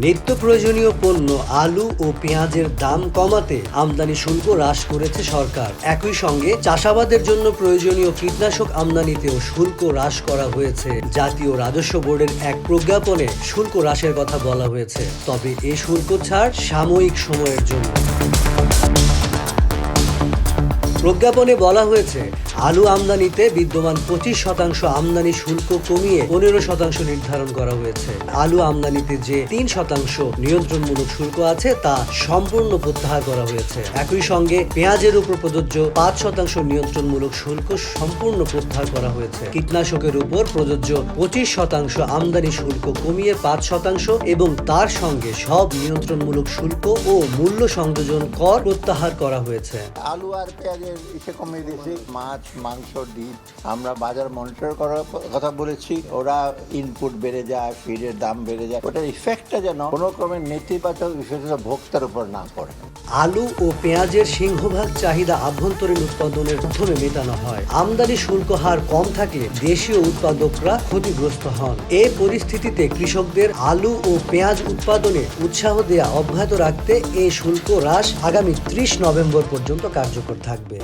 নিত্য প্রয়োজনীয় পণ্য আলু ও পেঁয়াজের দাম কমাতে আমদানি শুল্ক হ্রাস করেছে সরকার। একই সঙ্গে চাষাবাদের জন্য প্রয়োজনীয় কীটনাশক আমদানিতেও শুল্ক হ্রাস করা হয়েছে। জাতীয় রাজস্ব বোর্ডের এক প্রজ্ঞাপনে শুল্ক হ্রাসের কথা বলা হয়েছে, তবে এ শুল্ক ছাড় সাময়িক সময়ের জন্য। প্রজ্ঞাপনে বলা হয়েছে, আলু আমদানিতে বিদ্যমান 25% আমদানি শুল্ক কমিয়ে 15% নির্ধারণ করা হয়েছে। আলু আমদানিতে যে 3% নিয়ন্ত্রণমূলক শুল্ক আছে তা সম্পূর্ণ প্রত্যাহার করা হয়েছে। একই সঙ্গে পেঁয়াজের উপর প্রযোজ্য 5% নিয়ন্ত্রণমূলক শুল্ক সম্পূর্ণ প্রত্যাহার করা হয়েছে। কীটনাশকের উপর প্রযোজ্য 25% আমদানি শুল্ক কমিয়ে 5% এবং তার সঙ্গে সব নিয়ন্ত্রণমূলক শুল্ক ও মূল্য সংযোজন কর প্রত্যাহার করা হয়েছে। আলু আর পেঁয়াজের ইসে কমিয়ে দিয়েছি, মাছ, মাংস, ডিম আমরা বাজার মনিটর করার কথা বলেছি। ওরা ইনপুট বেড়ে যায়, ফিডের দাম বেড়ে যায়, ওটার ইফেক্টটা যেন কোনো ক্রমে নেতিবাচক বিশেষত ভোক্তার উপর না পড়ে। আলু ও পেঁয়াজের সিংহভাগ চাহিদা আভ্যন্তরীণ উৎপাদনের মাধ্যমে মেটানো হয়। আমদানি শুল্ক হার কম থাকলে দেশীয় উৎপাদকরা ক্ষতিগ্রস্ত হন। এই পরিস্থিতিতে কৃষকদের আলু ও পেঁয়াজ উৎপাদনে উৎসাহ দেয়া অব্যাহত রাখতে এই শুল্ক হ্রাস আগামী 30 নভেম্বর পর্যন্ত কার্যকর থাকবে।